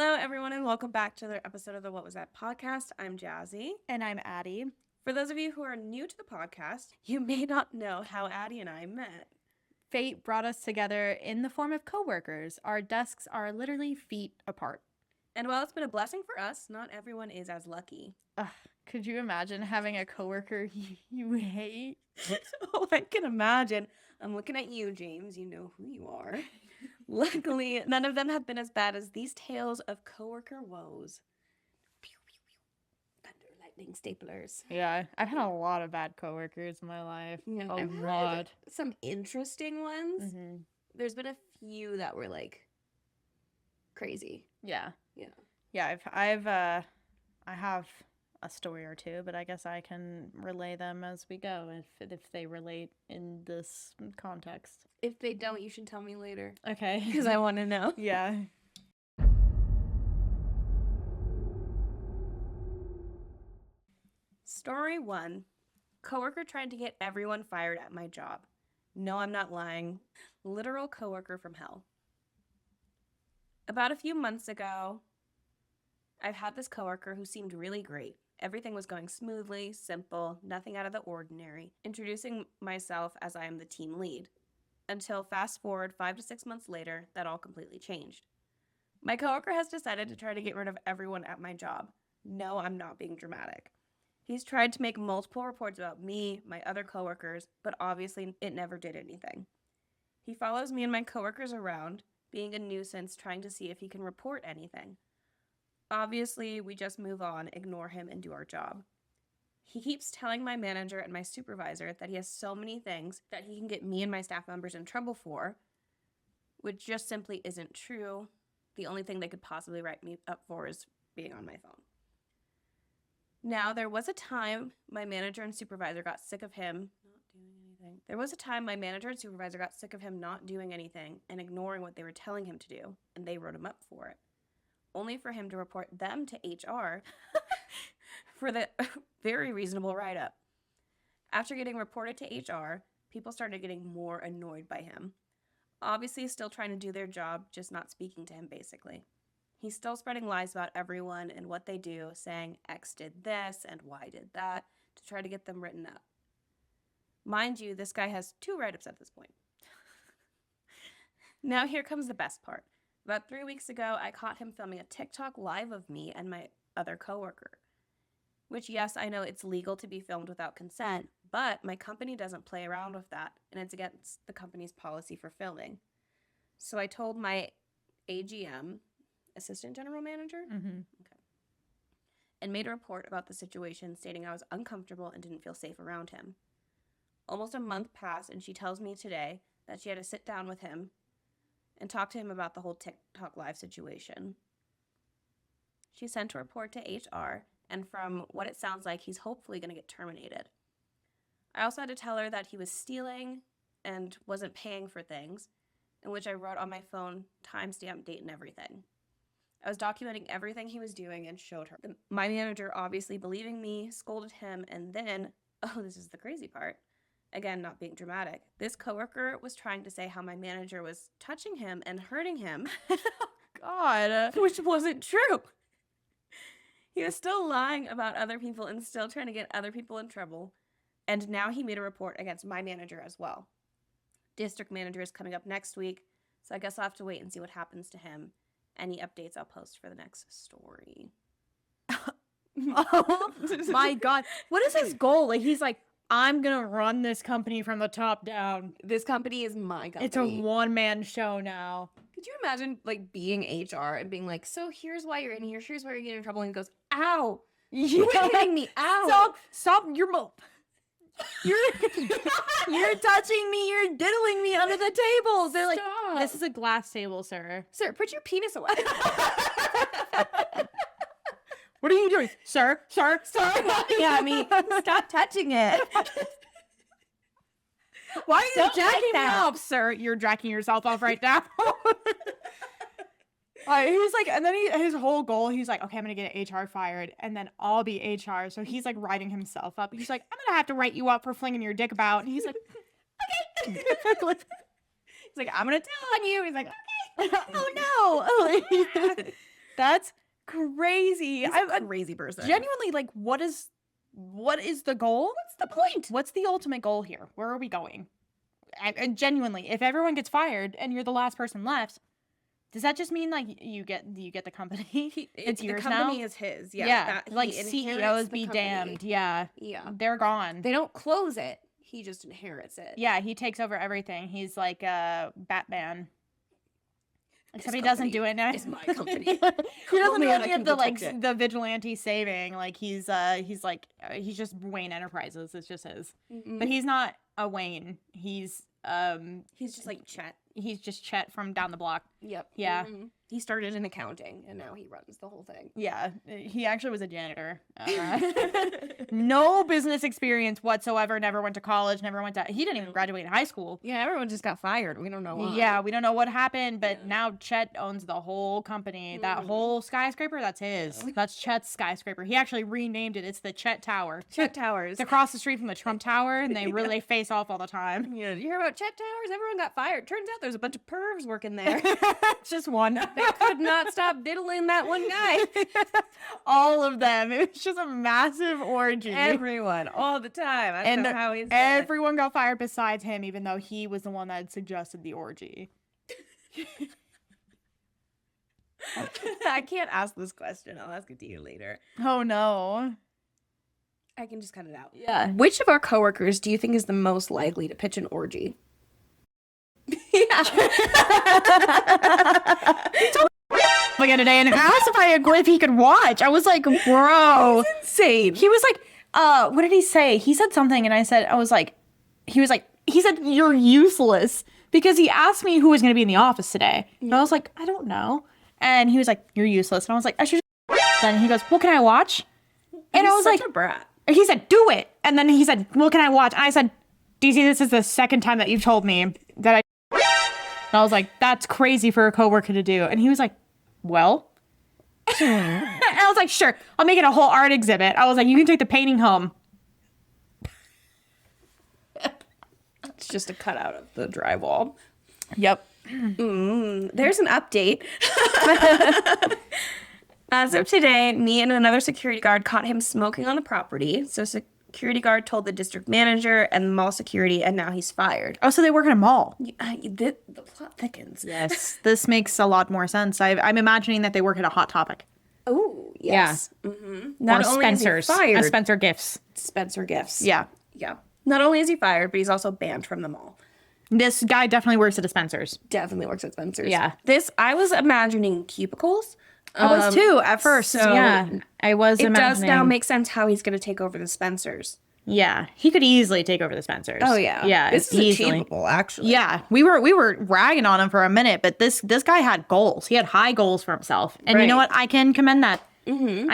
Hello, everyone, and welcome back to another episode of the What Was That podcast. I'm Jazzy. And I'm Addi. For those of you who are new to the podcast, you may not know how Addi and I met. Fate brought us together in the form of coworkers. Our desks are literally feet apart. And while it's been a blessing for us, not everyone is as lucky. Could you imagine having a coworker you hate? Oh, I can imagine. I'm looking at you, James. You know who you are. Luckily, none of them have been as bad as these tales of coworker woes. Pew, pew, pew. Thunder, lightning, staplers. Yeah, I've had a lot of bad coworkers in my life. Yeah, A I've lot. had some interesting ones. Mm-hmm. There's been a few that were like crazy. Yeah. Yeah. Yeah, I have a story or two, but I guess I can relay them as we go if they relate in this context. If they don't, you should tell me later. Okay. Because I want to know. Yeah. Story 1. Coworker tried to get everyone fired at my job. No, I'm not lying. Literal coworker from hell. About a few months ago, I've had this coworker who seemed really great. Everything was going smoothly, simple, nothing out of the ordinary, introducing myself as I am the team lead. Until fast forward 5 to 6 months later, that all completely changed. My coworker has decided to try to get rid of everyone at my job. No, I'm not being dramatic. He's tried to make multiple reports about me, my other coworkers, but obviously it never did anything. He follows me and my coworkers around, being a nuisance, trying to see if he can report anything. Obviously, we just move on, ignore him, and do our job. He keeps telling my manager and my supervisor that he has so many things that he can get me and my staff members in trouble for, which just simply isn't true. The only thing they could possibly write me up for is being on my phone. Now, there was a time my manager and supervisor got sick of him not doing anything. There was a time my manager and supervisor got sick of him not doing anything and ignoring what they were telling him to do, and they wrote him up for it. Only for him to report them to HR for the very reasonable write-up. After getting reported to HR, people started getting more annoyed by him. Obviously still trying to do their job, just not speaking to him, basically. He's still spreading lies about everyone and what they do, saying X did this and Y did that, to try to get them written up. Mind you, this guy has 2 write-ups at this point. Now here comes the best part. About 3 weeks ago, I caught him filming a TikTok live of me and my other coworker. Which, yes, I know it's legal to be filmed without consent, but my company doesn't play around with that, and it's against the company's policy for filming. So I told my AGM, Assistant General Manager, and made a report about the situation, stating I was uncomfortable and didn't feel safe around him. Almost a month passed, and she tells me today that she had to sit down with him and talk to him about the whole TikTok live situation. She sent a report to HR, and from what it sounds like, he's hopefully going to get terminated. I also had to tell her that he was stealing and wasn't paying for things, in which I wrote on my phone timestamp, date, and everything. I was documenting everything he was doing and showed her. My manager, obviously believing me, scolded him, and then, oh, this is the crazy part, again, not being dramatic, this coworker was trying to say how my manager was touching him and hurting him. God. Which wasn't true. He was still lying about other people and still trying to get other people in trouble. And now he made a report against my manager as well. District manager is coming up next week, so I guess I'll have to wait and see what happens to him. Any updates I'll post for the next story. Oh my God. What is his goal? Like, he's like, I'm going to run this company from the top down. This company is my company. It's a one-man show now. Could you imagine, like, being HR and being like, so here's why you're in here, here's why you're getting in trouble, and he goes, ow, you're hitting me, ow. Stop, you're touching me, you're diddling me under the tables. They're like, this is a glass table, sir. Sir, put your penis away. What are you doing? Sir, laughing at me. Stop touching it. Why are you Don't jacking like me that. off, sir? You're jacking yourself off right now. He's like, and then his whole goal, he's like, okay, I'm gonna get HR fired, and then I'll be HR. So he's like writing himself up. He's like, I'm gonna have to write you up for flinging your dick about. And he's like, okay. He's like, I'm gonna tell on you. He's like, okay. Oh no. That's crazy. He's a crazy person. Genuinely, like, what is the goal? What's the point? What's the ultimate goal here? Where are we going? And genuinely, if everyone gets fired and you're the last person left, does that just mean like you get the company? It's yours now. The company is his. Yeah. Yeah. Like he CEOs inherits be the company. damned. Yeah. Yeah. They're gone. They don't close it. He just inherits it. Yeah, he takes over everything. He's like Batman. Except he company doesn't do it now. is my company. He doesn't Only do I any can of the like protect it. the vigilante saving. Like he's just Wayne Enterprises. It's just his. Mm-mm. But he's not a Wayne. He's just like Chet. He's just Chet from down the block. Yep. Yeah. Mm-hmm. He started in accounting and now he runs the whole thing. Yeah, he actually was a janitor. No business experience whatsoever. Never went to college. Never went to. He didn't even graduate in high school. Yeah, everyone just got fired. We don't know why. Yeah, we don't know what happened, but now Chet owns the whole company. That whole skyscraper, that's his. That's Chet's skyscraper. He actually renamed it. It's the Chet Tower. Chet Towers. It's across the street from the Trump Tower, and they face off all the time. Yeah, did you hear about Chet Towers? Everyone got fired. Turns out there's a bunch of pervs working there. Just one. They could not stop diddling that one guy. All of them. It was just a massive orgy. Everyone, all the time. I don't know how he's everyone got fired besides him, even though he was the one that had suggested the orgy. I can't ask this question. I'll ask it to you later. Oh no. I can just cut it out. Yeah. Which of our coworkers do you think is the most likely to pitch an orgy? Yeah. Again today and asked if he could watch. I was like, bro. That's insane. He was like, what did he say? He said something and he said, you're useless. Because he asked me who was going to be in the office today. And I was like, I don't know. And he was like, you're useless. And I was like, I should. Then he goes, well, can I watch? And I was such like, a brat. He said, do it. And then he said, well, can I watch? And I said, DC, this is the second time that you've told me that I. And I was like, that's crazy for a coworker to do. And he was like, well. And I was like, sure, I'll make it a whole art exhibit. I was like, you can take the painting home. It's just a cutout of the drywall. Yep. There's an update. As of today, me and another security guard caught him smoking on the property. So security guard told the district manager and mall security, and now he's fired. Oh, so they work in a mall. The plot thickens. Yes. This makes a lot more sense. I'm imagining that they work at a Hot Topic. Oh, yes. Yeah. Mm-hmm. Not or Spencer's. Fired. Spencer Gifts. Spencer Gifts. Yeah. Yeah. Not only is he fired, but he's also banned from the mall. This guy definitely works at a Spencer's. Definitely works at Spencer's. Yeah. I was imagining cubicles. I was too at first. So yeah. I was It imagining. does now make sense how he's going to take over the Spencer's. Yeah. He could easily take over the Spencer's. Oh, yeah. Yeah. This is easily. achievable, actually. Yeah. We were ragging on him for a minute, but this guy had goals. He had high goals for himself. And you know what? I can commend that. Mm-hmm.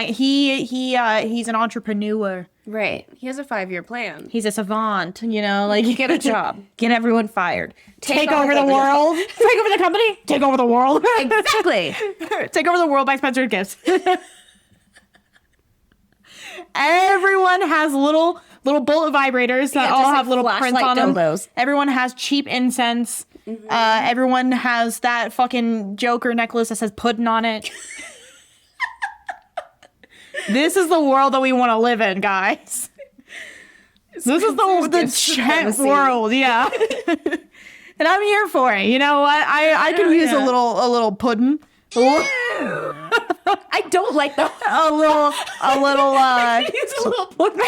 He's an entrepreneur. Right. He has a 5-year plan. He's a savant, like Get a job. Get everyone fired. Take over the world. Take over the company. Take over the world. Exactly. Take over the world by Spencer Gifts. Everyone has little bullet vibrators that all have little prints on them. Dildos. Everyone has cheap incense. Mm-hmm. Everyone has that fucking Joker necklace that says pudding on it. This is the world that we want to live in, guys. This is the Chet world, yeah. And I'm here for it. You know what? I could use a little pudding. I don't like the a little use a little pudding.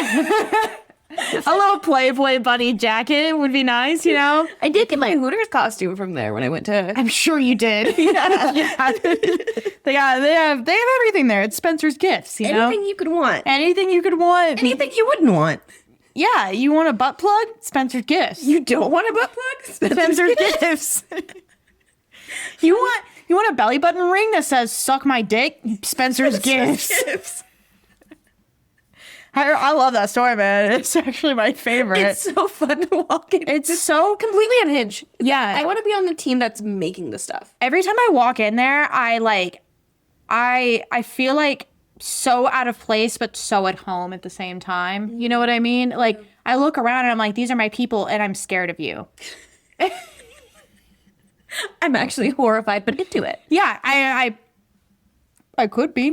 A little Playboy bunny jacket would be nice, I did get my Hooters costume from there when I went to. I'm sure you did. Yeah. They have everything there. It's Spencer's Gifts, Anything you could want. Anything you could want. Anything you wouldn't want. Yeah, you want a butt plug? Spencer's Gifts. You don't want a butt plug? Spencer's Gifts. You want a belly button ring that says "Suck my dick"? Spencer's Gifts. I love that store, man. It's actually my favorite. It's so fun to walk in. It's so completely unhinged. Yeah. I want to be on the team that's making the stuff. Every time I walk in there, I feel like so out of place, but so at home at the same time. You know what I mean? Like, I look around and I'm like, these are my people, and I'm scared of you. I'm actually horrified, but into it. Yeah, I could be.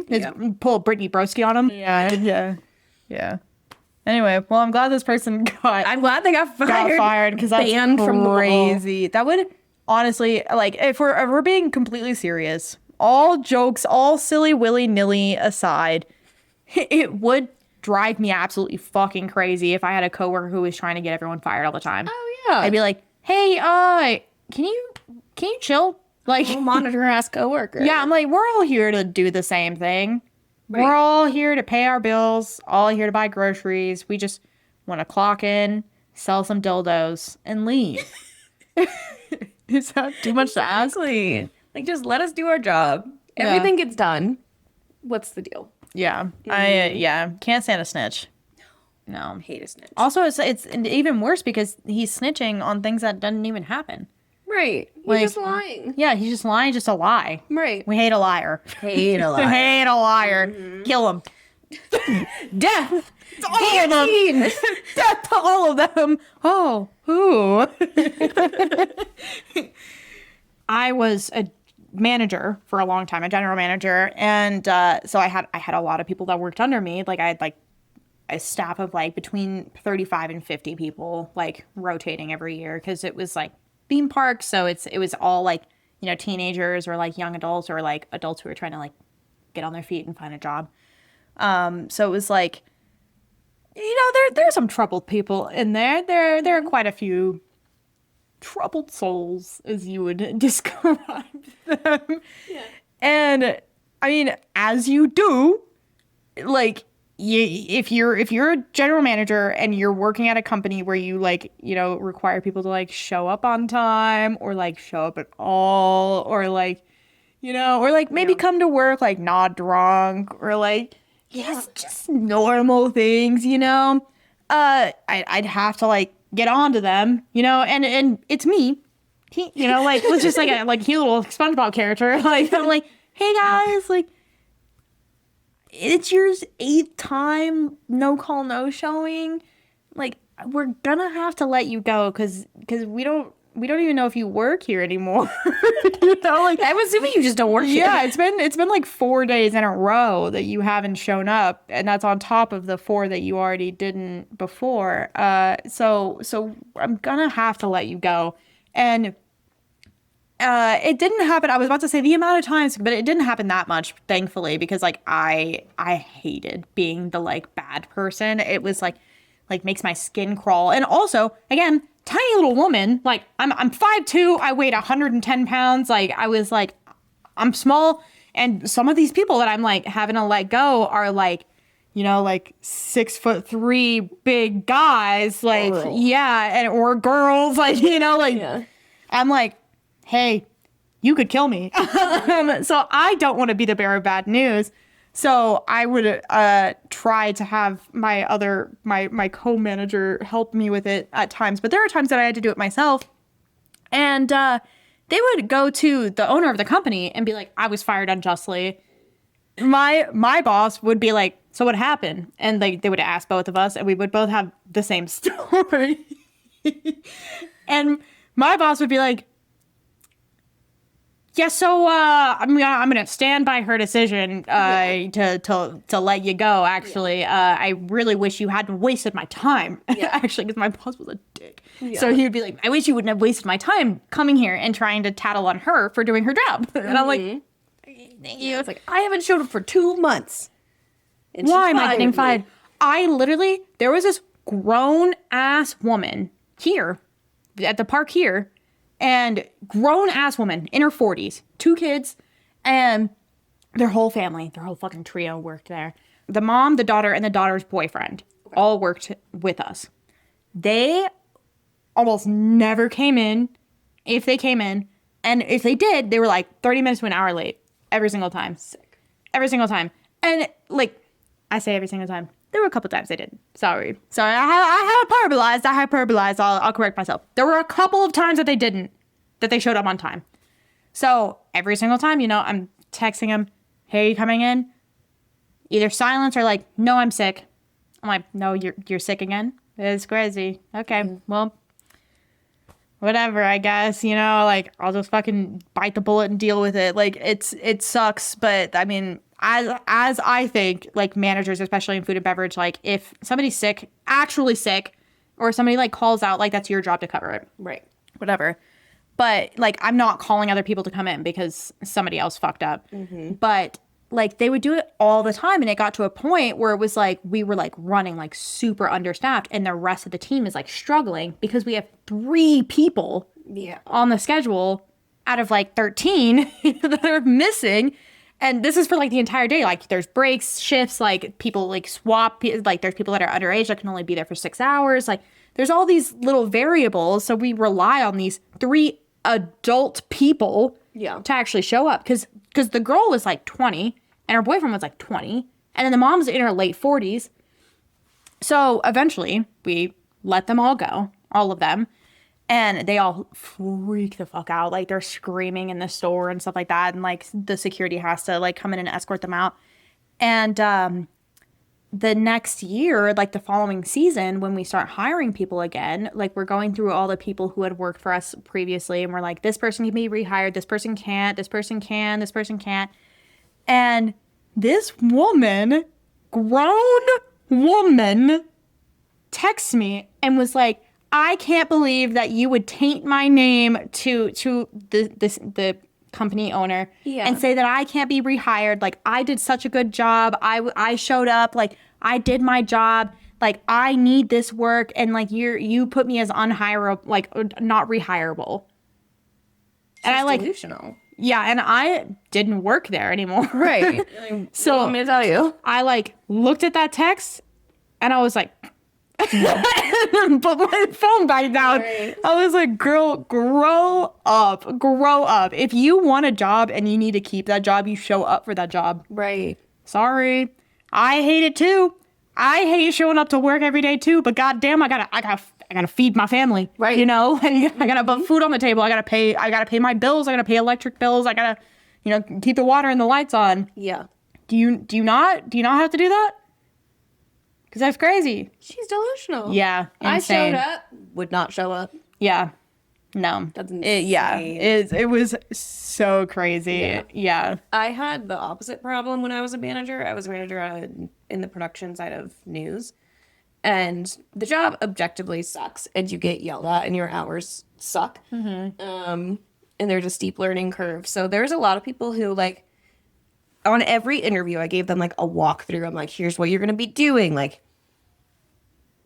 Pull a Brittany Broski on him. Yeah. Anyway, well, I'm glad this person I'm glad they got fired. Because that's banned from the crazy. That would honestly, like, if we're being completely serious, all jokes, all silly willy-nilly aside, it would drive me absolutely fucking crazy if I had a coworker who was trying to get everyone fired all the time. Oh yeah. I'd be like, hey, can you chill? Like, monitor ass coworker. Yeah, I'm like, we're all here to do the same thing. Right. We're all here to pay our bills, all here to buy groceries. We just want to clock in, sell some dildos, and leave. Is that too much to ask? Like, just let us do our job. Everything gets done. What's the deal? Yeah. I can't stand a snitch. No. Hate a snitch. Also, it's even worse because he's snitching on things that doesn't even happen. Right. He's just lying. Yeah, he's just lying, just a lie. Right. We hate a liar. Hate a liar. Hate a liar. Mm-hmm. Kill him. Death. All of them. Death to all of them. Oh, who? I was a manager for a long time, a general manager, and so I had a lot of people that worked under me. Like I had like a staff of like between 35 and 50 people, like rotating every year because it was like theme park, so it was all like, you know, teenagers or like young adults or like adults who were trying to like get on their feet and find a job. So it was like, you know, there's some troubled people in there. There are quite a few troubled souls, as you would describe them. Yeah. And I mean, as you do, like, if you're a general manager and you're working at a company where you like, you know, require people to like show up on time or like show up at all or like, you know, or like maybe come to work like not drunk or like just normal things, you know, I'd have to like get on to them, you know, and it's me. He, you know, like was just like a like cute little SpongeBob character. Like I'm like, hey guys, like it's your 8th time no call no showing. Like we're gonna have to let you go because we don't even know if you work here anymore. You know, like I'm assuming you just don't work here. Yeah, it's been like 4 days in a row that you haven't shown up, and that's on top of the 4 that you already didn't before. So I'm gonna have to let you go. And it didn't happen. I was about to say the amount of times, but it didn't happen that much, thankfully, because like I hated being the like bad person. It was like makes my skin crawl. And also, again, tiny little woman. Like I'm 5'2". I weighed 110 pounds. Like I was like, I'm small. And some of these people that I'm like having to let go are like, you know, like 6'3" big guys. Like, yeah. Or girls, like, you know, like I'm like, hey, you could kill me. So I don't want to be the bearer of bad news. So I would try to have my co-manager help me with it at times. But there are times that I had to do it myself. And they would go to the owner of the company and be like, I was fired unjustly. My boss would be like, so what happened? And they would ask both of us, and we would both have the same story. And my boss would be like, yeah, so I'm gonna stand by her decision to let you go. Actually, I really wish you hadn't wasted my time. Actually, because my boss was a dick. So he would be like, I wish you wouldn't have wasted my time coming here and trying to tattle on her for doing her job. And I'm like, thank you. It's like, I haven't showed up for 2 months. Why am I getting fired? There was this grown ass woman here at the park here. And grown-ass woman in her 40s, 2 kids, and their whole family, their whole fucking trio worked there. The mom, the daughter, and the daughter's boyfriend all worked with us. They almost never came in, if they came in. And if they did, they were like 30 minutes to an hour late every single time. Sick. Every single time. And, like, I say every single time. There were a couple times I didn't. Sorry. I hyperbolized. I'll correct myself. There were a couple of times that they didn't. That they showed up on time. So every single time, you know, I'm texting them, hey, are you coming in? Either silence or like, no, I'm sick. I'm like, no, you're sick again? It's crazy. Okay, well, whatever, I guess, you know, like I'll just fucking bite the bullet and deal with it. Like it sucks, but I mean, as I think, like managers, especially in food and beverage, like if somebody's sick, actually sick, or somebody like calls out, like that's your job to cover it. Right. Whatever. But like I'm not calling other people to come in because somebody else fucked up. But like they would do it all the time, and it got to a point where it was like we were like running like super understaffed, and the rest of the team is like struggling because we have 3 people on the schedule out of like 13 that are missing. And this is for like the entire day. Like there's breaks, shifts, like people like swap, like there's people that are underage that can only be there for 6 hours. Like there's all these little variables. So we rely on these 3 adult people to actually show up. Because the girl was like 20 and her boyfriend was like 20. And then the mom's in her late 40s. So eventually we let them all go, all of them. And they all freak the fuck out. Like, they're screaming in the store and stuff like that. And, like, the security has to, like, come in and escort them out. And the next year, like, the following season, when we start hiring people again, like, we're going through all the people who had worked for us previously. And we're like, this person can be rehired. This person can't. This person can. This person can't. And this woman, grown woman, texts me and was like, I can't believe that you would taint my name to the company owner and say that I can't be rehired. Like, I did such a good job. I showed up. Like, I did my job. Like, I need this work. And like, you put me as unhirable, like not rehirable. And I like, delusional. yeah. And I didn't work there anymore. Right. So let me tell you, I like looked at that text and I was like, put my phone back down. Right. I was like, girl, grow up. If you want a job and you need to keep that job, you show up for that job. Right. Sorry. I hate it too. I hate showing up to work every day too, but goddamn, I gotta feed my family. Right. You know, and I gotta put food on the table. I gotta pay my bills. I gotta pay electric bills. I gotta, keep the water and the lights on. Yeah. Do you not have to do that? Because that's crazy. She's delusional. Yeah. Insane. I showed up, would not show up. Yeah. No. That's insane. It was so crazy. Yeah. I had the opposite problem when I was a manager. I was a manager in the production side of news. And the job objectively sucks. And you get yelled at and your hours suck. Mm-hmm. And there's a steep learning curve. So there's a lot of people who like, on every interview, I gave them like a walkthrough. I'm like, here's what you're going to be doing. Like,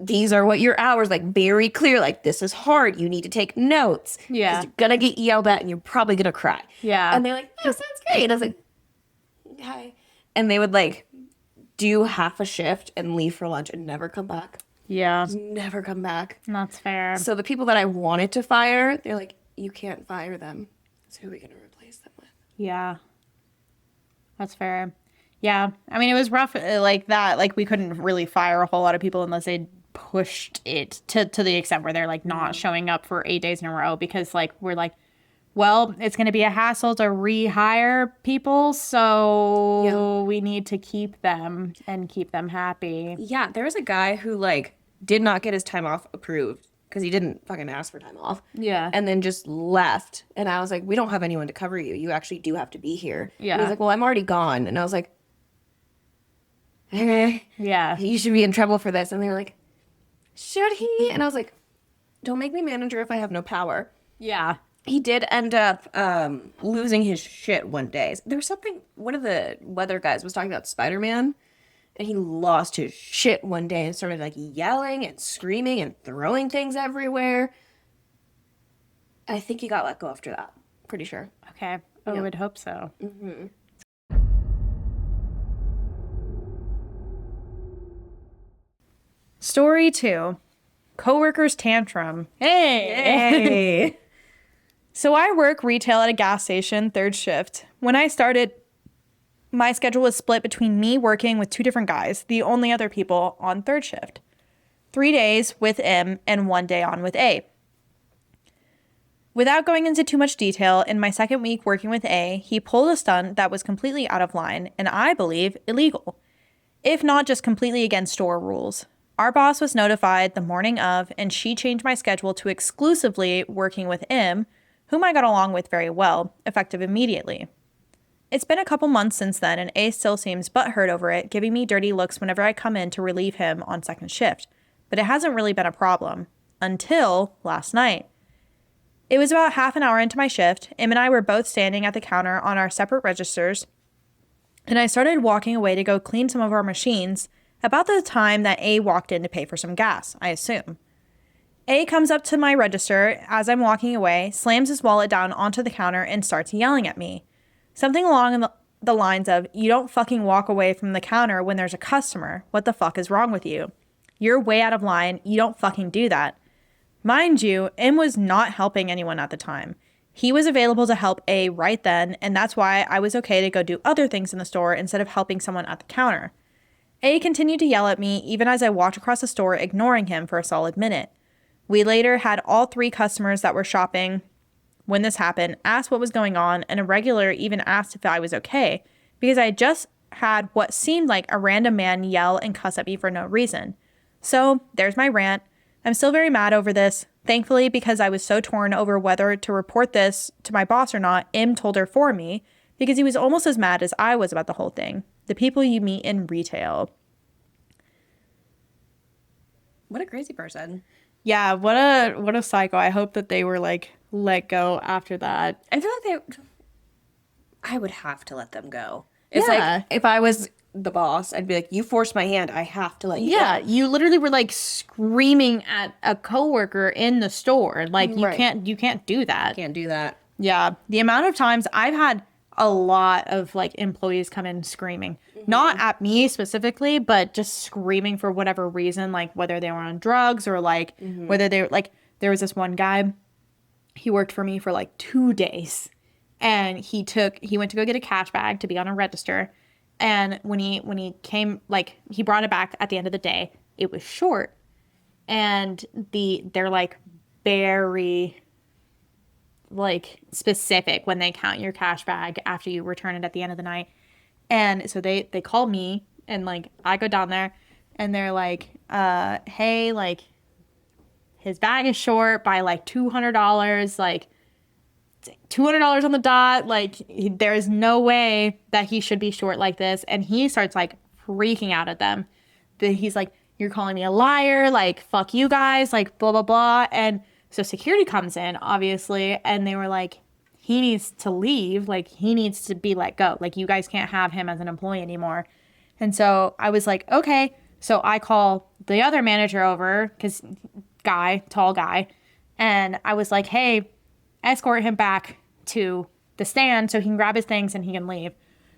these are what your hours, like very clear. Like, this is hard. You need to take notes. Yeah. You're going to get yelled at and you're probably going to cry. Yeah. And they're like, that sounds great. And I was like, hi. And they would like do half a shift and leave for lunch and never come back. Yeah. Just never come back. That's fair. So the people that I wanted to fire, they're like, you can't fire them. So who are we going to replace them with? Yeah. That's fair. Yeah. I mean, it was rough like that. Like, we couldn't really fire a whole lot of people unless they pushed it to the extent where they're, like, not showing up for 8 days in a row. Because, like, we're like, well, it's going to be a hassle to rehire people. So we need to keep them and keep them happy. Yeah. There was a guy who, like, did not get his time off approved because he didn't fucking ask for time off. Yeah. And then just left. And I was like, we don't have anyone to cover you. You actually do have to be here. Yeah. And he's like, well, I'm already gone. And I was like, okay. Yeah. You should be in trouble for this. And they were like, should he? And I was like, don't make me manager if I have no power. Yeah. He did end up losing his shit one day. There was something, one of the weather guys was talking about Spider-Man. And he lost his shit one day and started like yelling and screaming and throwing things everywhere. I think he got let go after that. Pretty sure. Okay. I would hope so. Mm-hmm. Story 2. Coworker's tantrum. Hey! So I work retail at a gas station, third shift. When I started, my schedule was split between me working with 2 different guys, the only other people on third shift. 3 days with M and 1 day on with A. Without going into too much detail, in my second week working with A, he pulled a stunt that was completely out of line and I believe illegal, if not just completely against store rules. Our boss was notified the morning of, and she changed my schedule to exclusively working with M, whom I got along with very well, effective immediately. It's been a couple months since then, and A still seems butthurt over it, giving me dirty looks whenever I come in to relieve him on second shift. But it hasn't really been a problem. Until last night. It was about half an hour into my shift. Em and I were both standing at the counter on our separate registers, and I started walking away to go clean some of our machines about the time that A walked in to pay for some gas, I assume. A comes up to my register as I'm walking away, slams his wallet down onto the counter, and starts yelling at me. Something along the lines of, "You don't fucking walk away from the counter when there's a customer. What the fuck is wrong with you? You're way out of line. You don't fucking do that." Mind you, M was not helping anyone at the time. He was available to help A right then, and that's why I was okay to go do other things in the store instead of helping someone at the counter. A continued to yell at me even as I walked across the store, ignoring him for a solid minute. We later had all 3 customers that were shopping when this happened ask what was going on, and a regular even asked if I was okay, because I had just had what seemed like a random man yell and cuss at me for no reason. So there's my rant. I'm still very mad over this. Thankfully, because I was so torn over whether to report this to my boss or not, M told her for me, because he was almost as mad as I was about the whole thing. The people you meet in retail. What a crazy person. Yeah, what a psycho. I hope that they were like let go after that. I feel like I would have to let them go. It's like if I was the boss, I'd be like, "You forced my hand. I have to let you go." You literally were like screaming at a coworker in the store. Like you can't do that. Can't do that. Yeah, the amount of times I've had a lot of like employees come in screaming, not at me specifically, but just screaming for whatever reason, like whether they were on drugs or like whether they were like, there was this one guy, he worked for me for like 2 days, and he went to go get a cash bag to be on a register. And when he came, like he brought it back at the end of the day, it was short. And they're like very like specific when they count your cash bag after you return it at the end of the night. And so they call me, and like I go down there, and they're like, hey, like his bag is short by like $200, like $200 on the dot. Like there is no way that he should be short like this. And he starts like freaking out at them. He's like, "You're calling me a liar, like fuck you guys, like blah blah blah." And so security comes in, obviously, and they were like, "He needs to leave, like he needs to be let go, like you guys can't have him as an employee anymore." And so I was like, okay. So I call the other manager over, because tall guy, and I was like, "Hey, escort him back to the stand so he can grab his things and he can leave."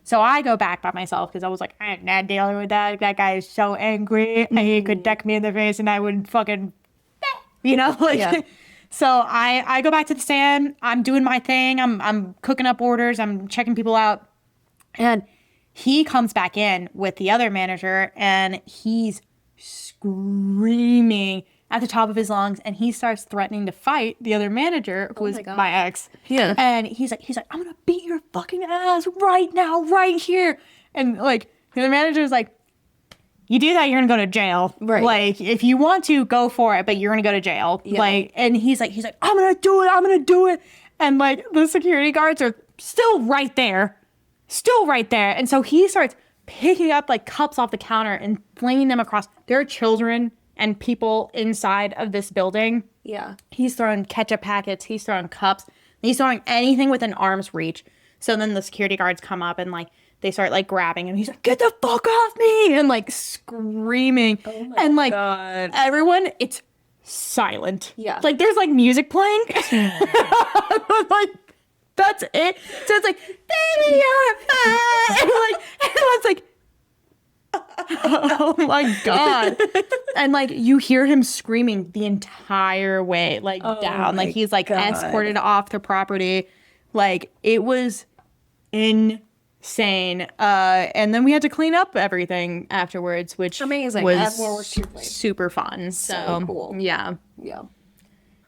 So I go back by myself because I was like, "I'm not dealing with that. That guy is so angry, and he could deck me in the face and I would fucking, like." Yeah. So I go back to the stand. I'm doing my thing. I'm cooking up orders. I'm checking people out. And he comes back in with the other manager, and he's screaming at the top of his lungs, and he starts threatening to fight the other manager, who is my ex. Yeah. And he's like, "I'm gonna beat your fucking ass right now, right here." And like the manager's like, "You do that, you're gonna go to jail. Right. Like if you want to, go for it, but you're gonna go to jail." Yeah. Like, and he's like, I'm gonna do it. And like the security guards are still right there. And so he starts picking up like cups off the counter and flinging them across. There are children and people inside of this building. Yeah. He's throwing ketchup packets. He's throwing cups. He's throwing anything within arm's reach. So then the security guards come up and like they start like grabbing him. He's like, "Get the fuck off me!" And like screaming. Oh my and like God. Everyone, it's silent. Yeah. Like there's like music playing. Like that's it. So it's like, "Baby, you're fine." And like everyone's like, "Oh my God." And like you hear him screaming the entire way, like down. Like he's like escorted off the property. Like it was insane. And then we had to clean up everything afterwards, which amazing. Was super fun. So cool. Yeah.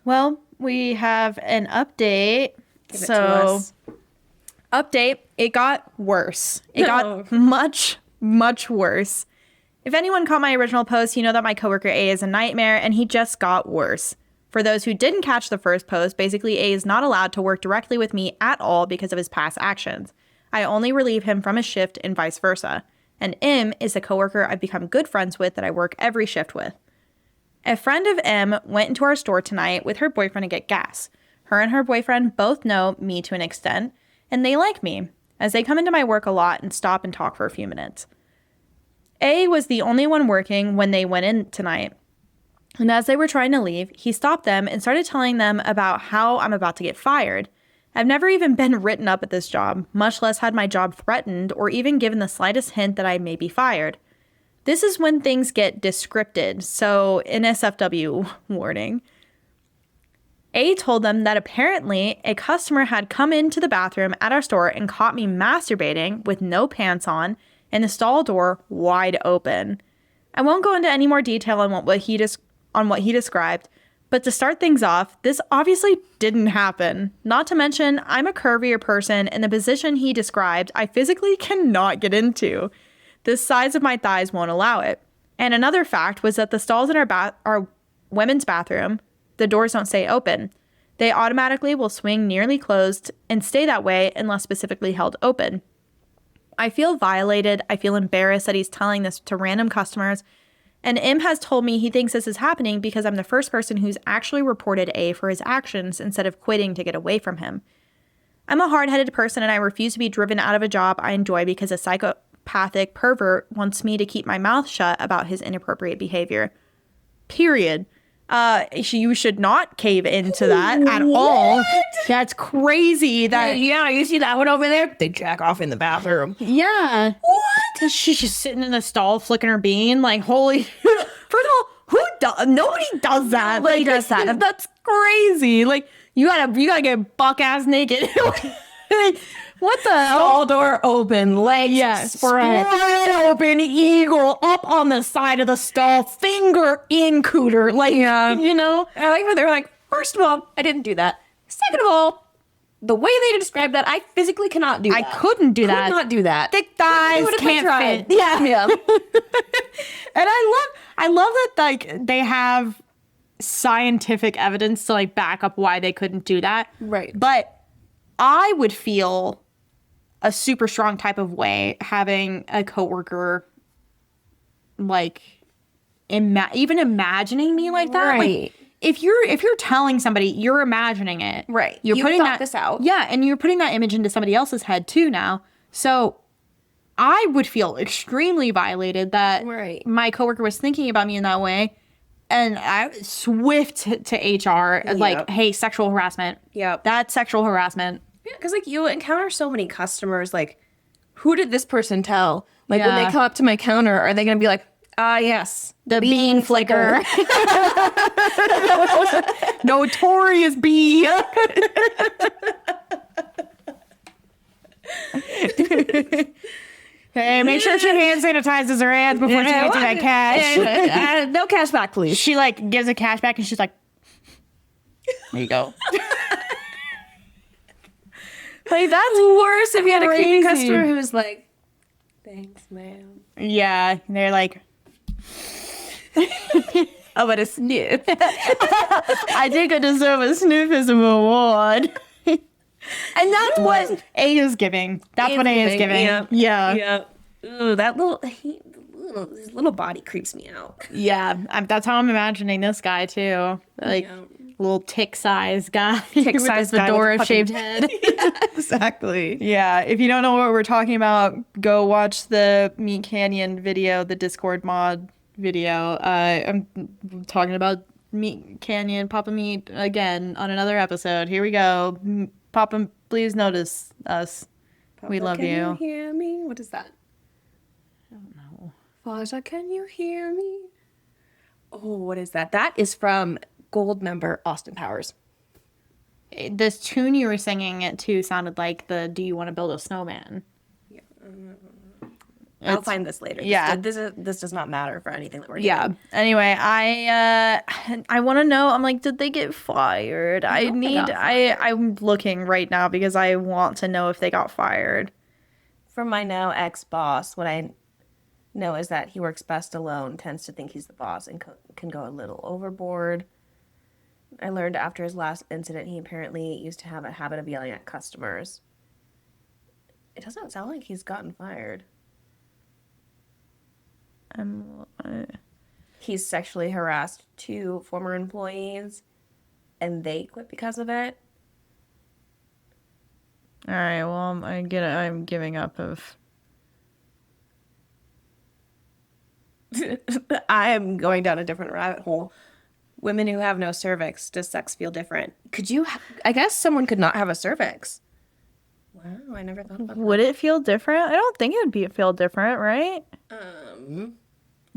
Well, we have an update. Update, it got worse. It got much worse. If anyone caught my original post, you know that my coworker A is a nightmare, and he just got worse. For those who didn't catch the first post, basically A is not allowed to work directly with me at all because of his past actions. I only relieve him from his shift and vice versa. And M is a coworker I've become good friends with that I work every shift with. A friend of M went into our store tonight with her boyfriend to get gas. Her and her boyfriend both know me to an extent, and they like me, as they come into my work a lot and stop and talk for a few minutes. A was the only one working when they went in tonight. And as they were trying to leave, he stopped them and started telling them about how I'm about to get fired. I've never even been written up at this job, much less had my job threatened or even given the slightest hint that I may be fired. This is when things get descripted, so NSFW warning. A told them that apparently a customer had come into the bathroom at our store and caught me masturbating with no pants on and the stall door wide open. I won't go into any more detail on what he described, but to start things off, this obviously didn't happen. Not to mention, I'm a curvier person, and the position he described I physically cannot get into. The size of my thighs won't allow it. And another fact was that the stalls in our women's bathroom, the doors don't stay open. They automatically will swing nearly closed and stay that way unless specifically held open. I feel violated. I feel embarrassed that he's telling this to random customers. And M has told me he thinks this is happening because I'm the first person who's actually reported A for his actions instead of quitting to get away from him. I'm a hard-headed person and I refuse to be driven out of a job I enjoy because a psychopathic pervert wants me to keep my mouth shut about his inappropriate behavior. Period. You should not cave into that at all. That's crazy. Yeah, you see that one over there? They jack off in the bathroom. Yeah. What? She's just sitting in the stall flicking her bean. Like, holy. First of all, who does? Nobody does that. Nobody does that. That's crazy. Like, you gotta get buck ass naked. What the hell? Stall door open, legs spread open, eagle up on the side of the stall, finger in cooter. Like, you know? I like how they're like, first of all, I didn't do that. Second of all, the way they described that, I physically cannot do that. I couldn't do that. Could not do that. Thick thighs can't fit. Yeah. And I love that, like, they have scientific evidence to, like, back up why they couldn't do that. Right. But I would feel a super strong type of way having a coworker, like, even imagining me like that. Right. Like, if you're telling somebody, you're imagining it. Right. You're You putting thought this out. Yeah, and you're putting that image into somebody else's head too now. So I would feel extremely violated that my coworker was thinking about me in that way. And I was swift to HR, like, hey, sexual harassment. Yep. That's sexual harassment. Yeah, because, like, you encounter so many customers, like, who did this person tell? Like, when they come up to my counter, are they going to be like, yes, the bean flicker. Notorious bee. Hey, make sure she hand sanitizes her hands before she gets to that cash. No cash back, please. She, like, gives a cash back and she's like, there you go. Like, that's worse if you had a creepy customer who was like, thanks, ma'am. Yeah, they're like, oh, but a sniff. I think I deserve a sniffism award. And that's what A is giving. That's what A is giving. Yeah. Ooh, that his little body creeps me out. Yeah, that's how I'm imagining this guy too. Like, little tick-sized guy. Tick-sized fedora-shaped head. Yeah, exactly. Yeah, if you don't know what we're talking about, go watch the Meat Canyon video, the Discord mod video. I'm talking about Meat Canyon, Papa Meat again on another episode. Here we go. Papa, please notice us. Papa, we love you. Can you hear me? What is that? I don't know. Faja, can you hear me? Oh, what is that? That is from Gold member Austin Powers. This tune you were singing it to sounded like the "Do You Want to Build a Snowman?" Yeah. I'll find this later. Yeah, this does not matter for anything that we're doing. Yeah. Anyway, I want to know. I'm like, did they get fired? I'm looking right now because I want to know if they got fired. From my now ex-boss, what I know is that he works best alone, tends to think he's the boss, and can go a little overboard. I learned after his last incident, he apparently used to have a habit of yelling at customers. It doesn't sound like he's gotten fired. He's sexually harassed 2 former employees, and they quit because of it. All right, well, I'm giving up of... I am going down a different rabbit hole. Women who have no cervix, does sex feel different? I guess someone could not have a cervix. Wow, I never thought about Would it feel different? I don't think it would feel different, right? that.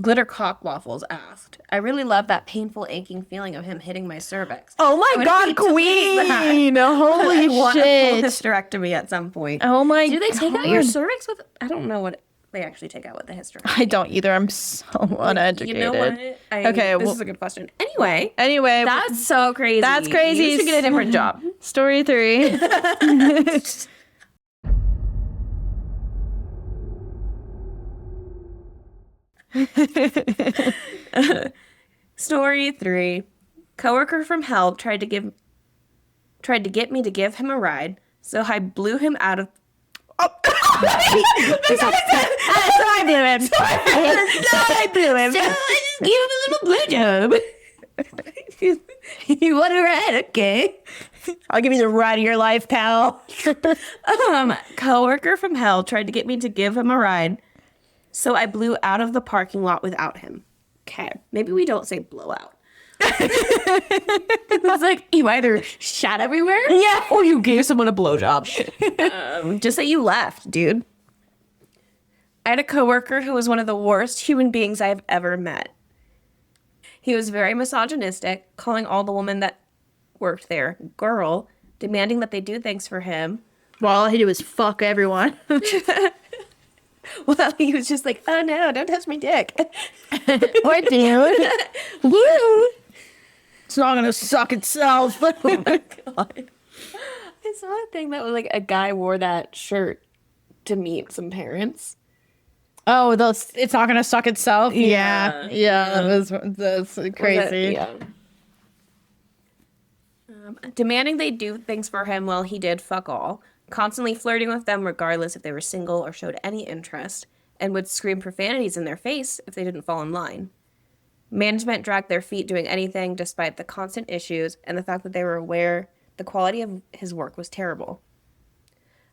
Glitter Cock Waffles asked, I really love that painful, aching feeling of him hitting my cervix. Oh my I would god, hate to lose that. queen! Holy I want a shit! full hysterectomy at some point. Oh my god. Do they take out your cervix with... I don't know what they actually take out with the hysterectomy. I don't either. I'm so uneducated. You know what? Okay, this well, is a good question. Anyway, that's so crazy. That's crazy. You should get a different job. Story 3. Story 3. Coworker from hell tried to get me to give him a ride, so I blew him out of... So I blew him. So I blew him. So I just gave him a little blowjob. You want a ride? Okay. I'll give you the ride of your life, pal. Coworker from hell tried to get me to give him a ride, so I blew out of the parking lot without him. Okay, maybe we don't say blowout. It's like you either shot everywhere, Yeah. or you gave someone a blowjob. Just that you left, dude. I had a coworker who was one of the worst human beings I've ever met. He was very misogynistic, calling all the women that worked there girl, demanding that they do things for him. Well, all he did was fuck everyone. Well, he was just like, oh no, don't touch my dick. Or dude. Woo. It's not gonna suck itself. Oh my God. I saw a thing that was like a guy wore that shirt to meet some parents. Oh, it's not gonna suck itself. Yeah. That's crazy. Demanding they do things for him while he did fuck all, constantly flirting with them regardless if they were single or showed any interest, and would scream profanities in their face if they didn't fall in line. Management dragged their feet doing anything despite the constant issues and the fact that they were aware the quality of his work was terrible.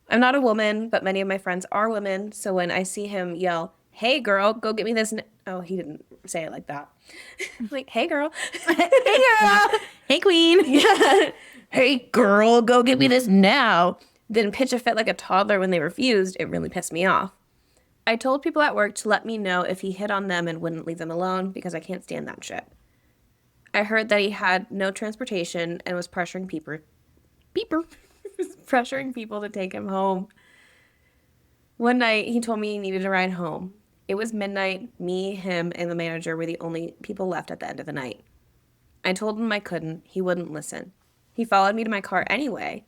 I'm not a woman, but many of my friends are women, so when I see him yell, hey girl, go get me this... Oh, he didn't say it like that. Like, hey girl. Hey girl. Hey, queen. Yeah. Hey girl, go get me this now. Then pitch a fit like a toddler when they refused. It really pissed me off. I told people at work to let me know if he hit on them and wouldn't leave them alone because I can't stand that shit. I heard that he had no transportation and was pressuring pressuring people to take him home. One night, he told me he needed a ride home. It was midnight. Me, him, and the manager were the only people left at the end of the night. I told him I couldn't. He wouldn't listen. He followed me to my car anyway.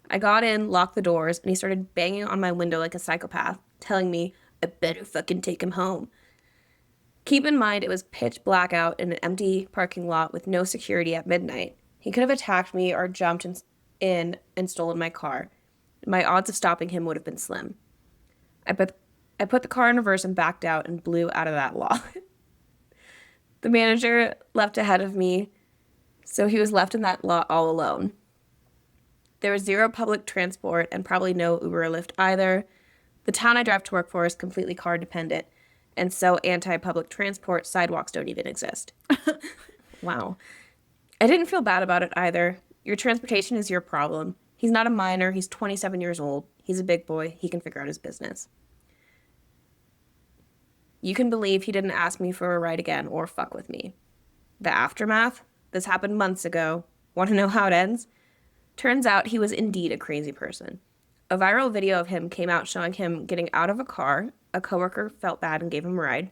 I got in, locked the doors, and he started banging on my window like a psychopath, telling me I better fucking take him home. Keep in mind, it was pitch black out in an empty parking lot with no security at midnight. He could have attacked me or jumped in and stolen my car. My odds of stopping him would have been slim. I put the car in reverse and backed out and blew out of that lot. The manager left ahead of me, so he was left in that lot all alone. There was zero public transport and probably no Uber or Lyft either. The town I drive to work for is completely car dependent, and so anti-public transport sidewalks don't even exist. Wow. I didn't feel bad about it either. Your transportation is your problem. He's not a minor. He's 27 years old. He's a big boy. He can figure out his business. You can believe he didn't ask me for a ride again or fuck with me. The aftermath? This happened months ago. Want to know how it ends? Turns out he was indeed a crazy person. A viral video of him came out showing him getting out of a car. A coworker felt bad and gave him a ride.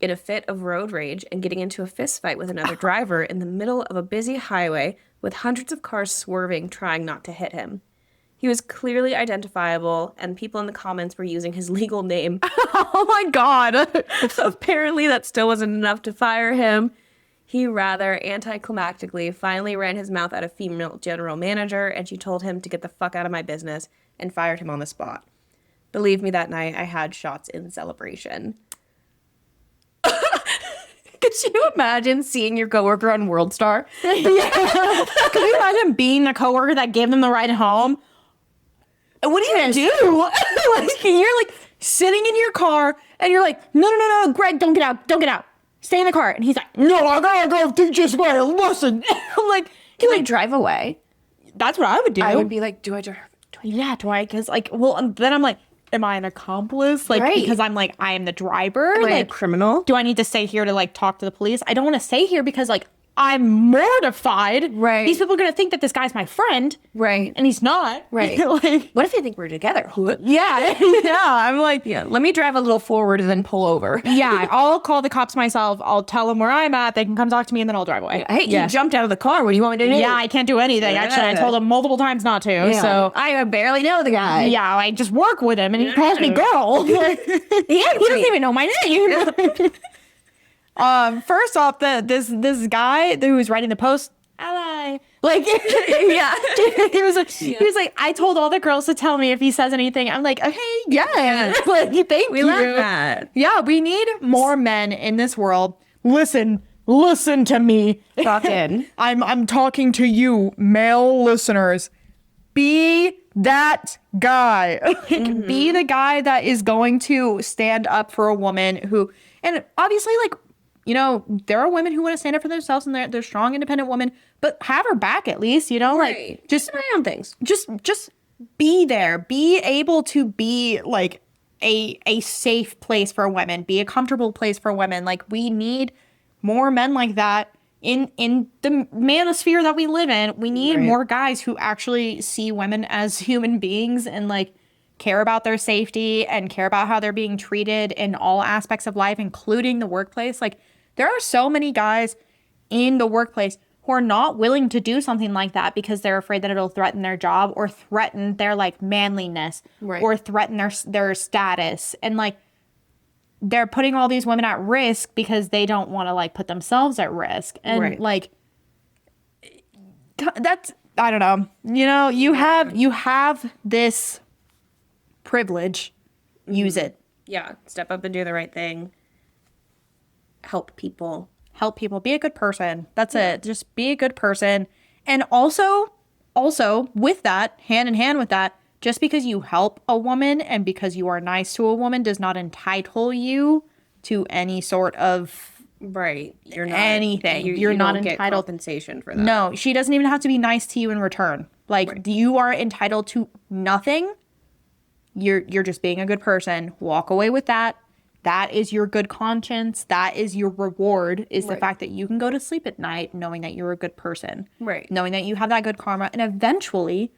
In a fit of road rage and getting into a fist fight with another driver in the middle of a busy highway with hundreds of cars swerving trying not to hit him. He was clearly identifiable, and people in the comments were using his legal name. Oh my god. Apparently that still wasn't enough to fire him. He rather anticlimactically finally ran his mouth at a female general manager, and she told him to get the fuck out of my business and fired him on the spot. Believe me, that night I had shots in celebration. Could you imagine seeing your coworker on World Star? Could you imagine being the coworker that gave them the ride home? What do you do? Like, you're like sitting in your car and you're like, no, Greg, don't get out. Stay in the car. And he's like, no, I gotta go teach this guy a lesson. I'm like, Can I drive away? that's what I would do. I would be like, do I drive? Yeah, do I? Because like, well, and then I'm like, am I an accomplice? Like, Right. because I'm like, I am the driver. Am I a Like, criminal? do I need to stay here to like talk to the police? I don't want to stay here because like I'm mortified. Right. These people are gonna think that this guy's my friend, Right. and he's not. Right. Like, What if they think we're together? yeah, yeah. I'm like, Yeah, let me drive a little forward and then pull over. yeah. I'll call the cops myself. I'll tell them where I'm at. They can come talk to me, and then I'll drive away. Hey, yeah. you jumped out of the car. What do you want me to do? Yeah, I can't do anything. Actually, I told him multiple times not to. Yeah. So I barely know the guy. yeah, I just work with him, and he calls me girl. Yeah, he doesn't even know my name. First off, this guy who was writing the post, ally, like, Yeah. he was like, I told all the girls to tell me if he says anything. I'm like, okay, yeah, like, thank We you. love that. Yeah, we need more men in this world. Listen to me. Talk in. I'm talking to you, male listeners. Be that guy. Like, be the guy that is going to stand up for a woman who, and obviously, like, you know, there are women who want to stand up for themselves and they're strong, independent women, but have her back at least, you know, like Just my own things. just be there. Be able to be like a safe place for women, be a comfortable place for women. Like, we need more men like that in the manosphere that we live in. We need more guys who actually see women as human beings and like care about their safety and care about how they're being treated in all aspects of life, including the workplace. Like, there are so many guys in the workplace who are not willing to do something like that because they're afraid that it'll threaten their job or threaten their like manliness or threaten their status. And like, they're putting all these women at risk because they don't want to like put themselves at risk. And like, that's, I don't know, you know, you have this privilege, use it. Yeah. Step up and do the right thing. Help people. Be a good person. That's it. Just be a good person. And also with that, hand in hand with that, just because you help a woman and because you are nice to a woman does not entitle you to any sort of You're not anything. You're you not don't get entitled. compensation for that. No, she doesn't even have to be nice to you in return. Like, you are entitled to nothing. You're just being a good person. Walk away with that. That is your good conscience. That is your reward, is the fact that you can go to sleep at night knowing that you're a good person. Right. Knowing that you have that good karma. And eventually,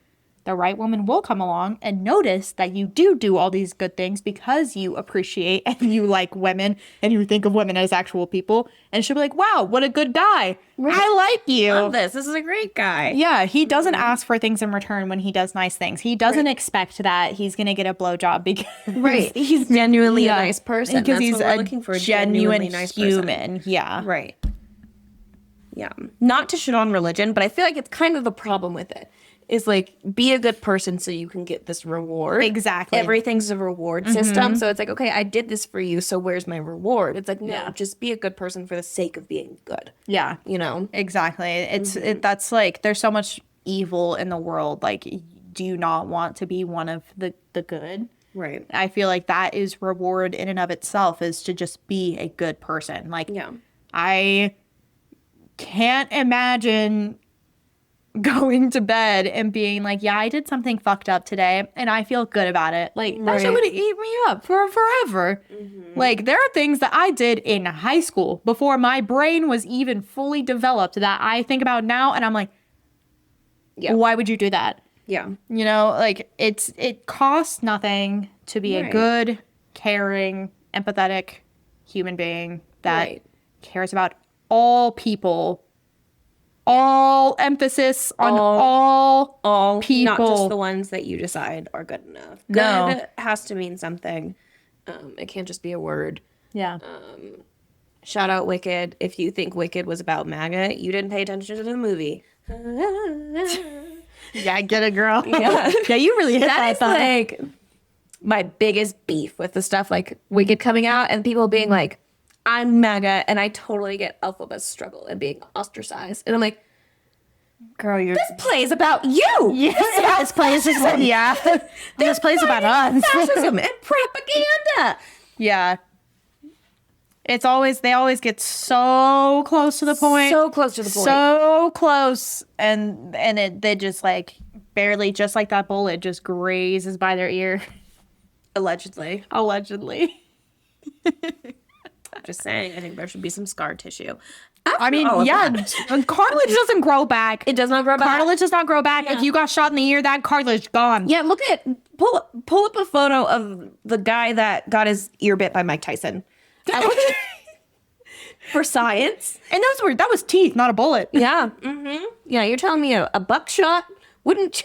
the right woman will come along and notice that you do all these good things because you appreciate and you like women and you think of women as actual people. And she'll be like, wow, what a good guy. I like you. Love this. This is a great guy. Yeah, he doesn't ask for things in return when he does nice things. He doesn't expect that he's going to get a blowjob because He's genuinely a nice person. Because That's he's what we're a looking for. genuine Nice person. human. Yeah. Right. Yeah. Not to shit on religion, but I feel like it's kind of the problem with it. Is like, be a good person so you can get this reward. Exactly. Everything's a reward system. So it's like, okay, I did this for you, so where's my reward? It's like, no, just be a good person for the sake of being good. Yeah. You know? Exactly. It's that's like, there's so much evil in the world. Like, do you not want to be one of the good? Right. I feel like that is reward in and of itself, is to just be a good person. Like, I can't imagine going to bed and being like, yeah, I did something fucked up today and I feel good about it. Like, that shit would eat me up for forever. Like, there are things that I did in high school before my brain was even fully developed that I think about now and I'm like, why would you do that? Yeah. You know, like, it costs nothing to be a good, caring, empathetic human being that cares about all people. All emphasis on all people. Not just the ones that you decide are good enough. Good has to mean something. It can't just be a word. Yeah. Shout out Wicked. If you think Wicked was about MAGA, you didn't pay attention to the movie. Yeah, get it, girl. Yeah. Yeah, you really hit that. That is like, my biggest beef with the stuff like Wicked coming out and people being like, I'm MAGA, and I totally get Elphaba's struggle and being ostracized. And I'm like, Girl, you're... this play is about you. Yeah, this place is... Yeah. This place is about us. Fascism and propaganda. Yeah. It's always... They always get so close to the point. So close to the point. So close. And they just like... Barely, just like that bullet, just grazes by their ear. Allegedly. Allegedly. Just saying, I think there should be some scar tissue. I mean, yeah, cartilage doesn't grow back. It does not grow back. Cartilage does not grow back. Yeah. If you got shot in the ear, that cartilage gone. Yeah, pull up a photo of the guy that got his ear bit by Mike Tyson. For science. And that was teeth, not a bullet. Yeah. Mm-hmm. Yeah, you're telling me a buckshot wouldn't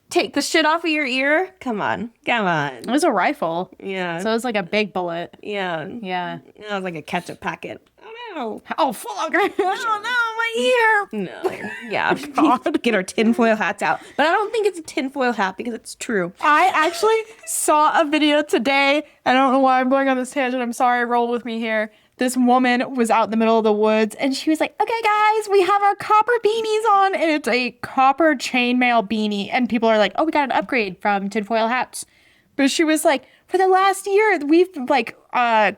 take the shit off of your ear? Come on. It was a rifle. Yeah. So it was like a big bullet. Yeah. Yeah. It was like a ketchup packet. Oh, Oh, fuck. Oh, no, my ear. no. Yeah. God. Get our tinfoil hats out. But I don't think it's a tinfoil hat because it's true. I actually saw a video today. I don't know why I'm going on this tangent. I'm sorry. Roll with me here. This woman was out in the middle of the woods and she was like, okay, guys, we have our copper beanies on. And it's a copper chainmail beanie. And people are like, oh, we got an upgrade from tinfoil hats. But she was like, for the last year, we've like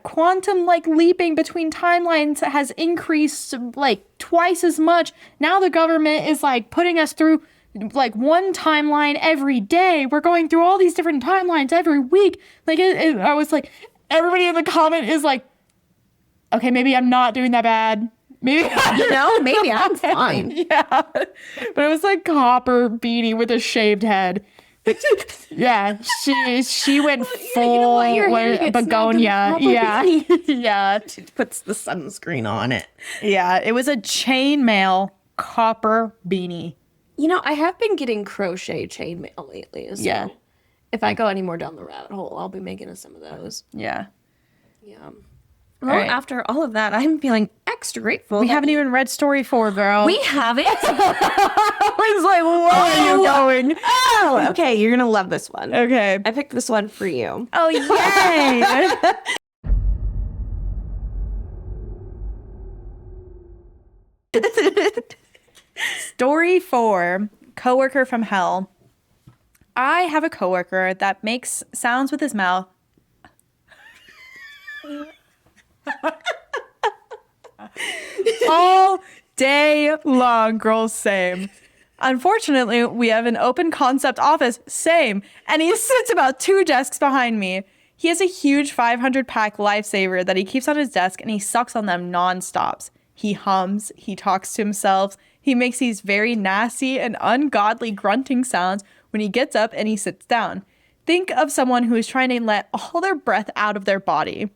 quantum like leaping between timelines has increased like twice as much. Now the government is like putting us through like one timeline every day. We're going through all these different timelines every week. Like I was like, everybody in the comment is like, okay, maybe I'm not doing that bad. Maybe maybe I'm fine. Yeah, but it was like copper beanie with a shaved head. Yeah, she went full begonia. Yeah, yeah. She puts the sunscreen on it. Yeah, it was a chainmail copper beanie. You know, I have been getting crochet chainmail lately. So Yeah. if I go any more down the rabbit hole, I'll be making us some of those. Yeah. Yeah. Well, right. after all of that, I'm feeling extra grateful. We haven't even read story 4, girl. We haven't. I was like, where are you going? Oh, okay. You're gonna love this one. Okay. I picked this one for you. Oh, yay! Story 4, Coworker from Hell. I have a coworker that makes sounds with his mouth. All day long, girls, same. Unfortunately, we have an open concept office, same, and he sits about 2 desks behind me. He has a huge 500-pack Lifesaver that he keeps on his desk and he sucks on them non-stops. He hums, he talks to himself, he makes these very nasty and ungodly grunting sounds when he gets up and he sits down. Think of someone who is trying to let all their breath out of their body.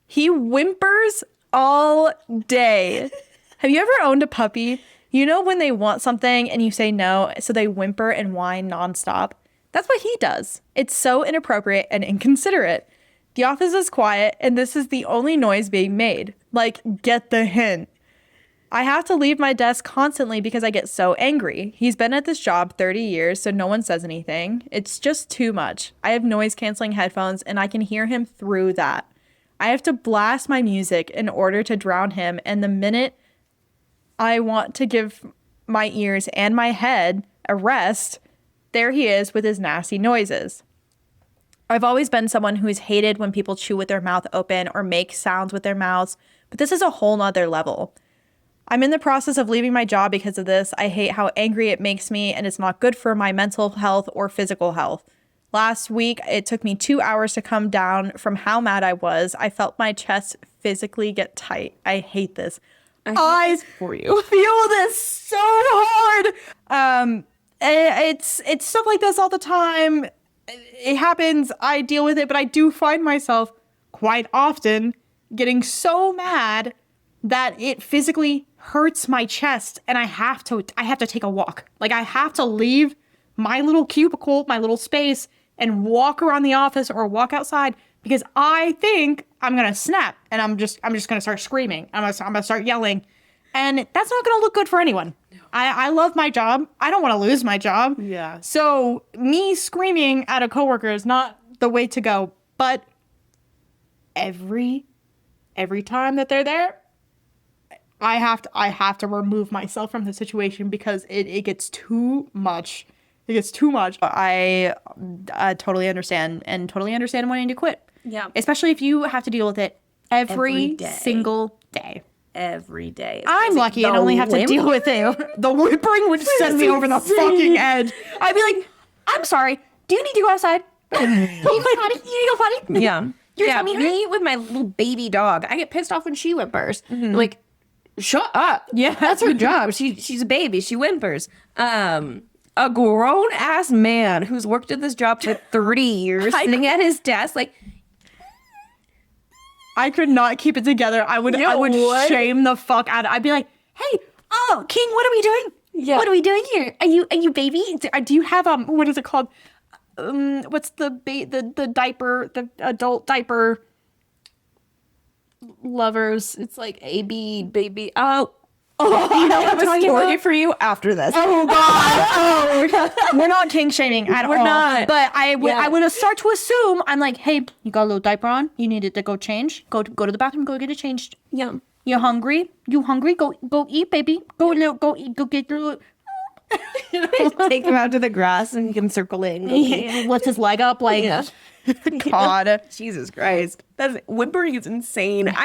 He whimpers all day. Have you ever owned a puppy? You know when they want something and you say no, so they whimper and whine nonstop? That's what he does. It's so inappropriate and inconsiderate. The office is quiet, and this is the only noise being made. Like, get the hint. I have to leave my desk constantly because I get so angry. He's been at this job 30 years, so no one says anything. It's just too much. I have noise-canceling headphones, and I can hear him through that. I have to blast my music in order to drown him, and the minute I want to give my ears and my head a rest, there he is with his nasty noises. I've always been someone who's hated when people chew with their mouth open or make sounds with their mouths, but this is a whole nother level. I'm in the process of leaving my job because of this. I hate how angry it makes me, and it's not good for my mental health or physical health. Last week, it took me 2 hours to come down from how mad I was. I felt my chest physically get tight. I hate this. I for you. feel this so hard. It's stuff like this all the time. It happens. I deal with it, but I do find myself quite often getting so mad that it physically hurts my chest, and I have to take a walk. Like, I have to leave my little cubicle, my little space, and walk around the office or walk outside because I think I'm gonna snap, and I'm just gonna start screaming. I'm gonna start yelling, And that's not going to look good for anyone. I love my job. I don't want to lose my job. Yeah. So me screaming at a coworker is not the way to go. But every time that they're there, I have to remove myself from the situation because it gets too much. It gets too much. I totally understand wanting to quit. Yeah. Especially if you have to deal with it every day. single day. Every day. I'm lucky I only have to deal with it. The whimpering would send me over the fucking edge. I'd be like, I'm sorry. Do you need to go outside? You need to go potty? Yeah. You're yeah, telling me me with my little baby dog. I get pissed off when she whimpers. Like, shut up. Yeah. That's her job. She's a baby. She whimpers. A grown ass man who's worked at this job for 30 years, sitting at his desk, like, I could not keep it together. I would shame the fuck out of it. I'd be like, hey, oh, King, what are we doing? Yeah. What are we doing here? Are you baby? Do you have what is it called? What's the diaper, the adult diaper lovers? It's like baby, baby. Oh, you know I have a story for you after this. Oh God! We're not king shaming at all. We're not. But I would start to assume I'm like, hey, you got a little diaper on? You needed to go change. Go to the bathroom. Go get it changed. Yeah. You hungry? You hungry? Go eat, baby. Go eat. Go get your little. Take him out to the grass and you can circle in. Okay. What's his leg up like? Yeah. God. Jesus Christ. Whimpering is insane.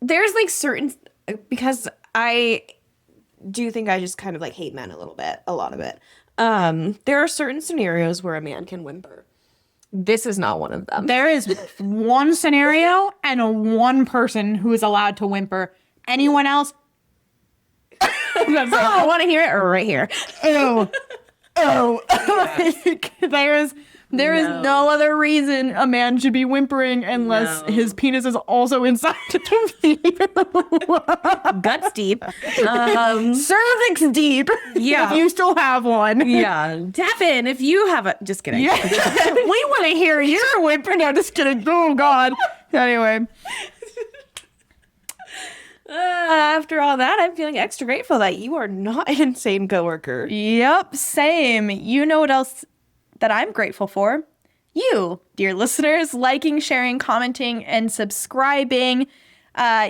There's like certain, because I do think I just kind of like hate men a lot of it. There are certain scenarios where a man can whimper. This is not one of them. There is one scenario and one person who is allowed to whimper. Anyone else? I want to hear it right here. Oh. There is no other reason a man should be whimpering unless his penis is also inside of me. Guts deep. Cervix deep. Yeah. If you still have one. Yeah. Devin, if you have a... Just kidding. Yeah. We want to hear your whimpering. No, just kidding. Oh, God. Anyway. After all that, I'm feeling extra grateful that you are not an insane coworker. Yep, same. You know what else that I'm grateful for? You, dear listeners, liking, sharing, commenting, and subscribing.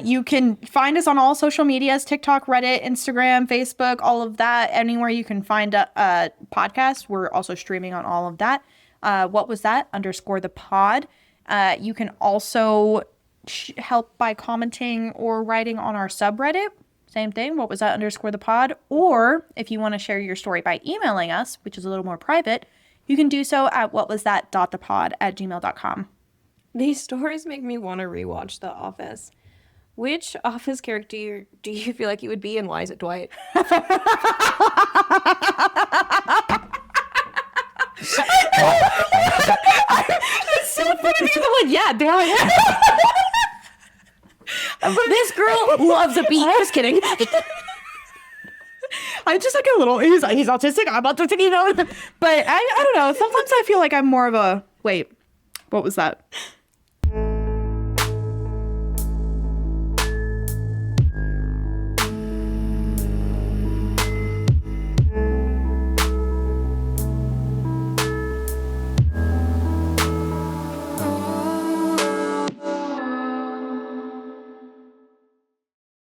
You can find us on all social medias, TikTok, Reddit, Instagram, Facebook, all of that. Anywhere you can find a podcast. We're also streaming on all of that. What was that? _the pod. You can also help by commenting or writing on our subreddit. Same thing. What was that? _the pod. Or if you want to share your story by emailing us, which is a little more private, you can do so at whatwasthat.thepod@gmail.com. These stories make me want to rewatch The Office. Which Office character do you feel like you would be, and why is it Dwight? It's so funny because I'm like, yeah, Dwight. This girl loves a beat. Just kidding. I'm just like a little, he's autistic, I'm autistic, you know? But I don't know. Sometimes I feel like I'm more of a, wait, what was that?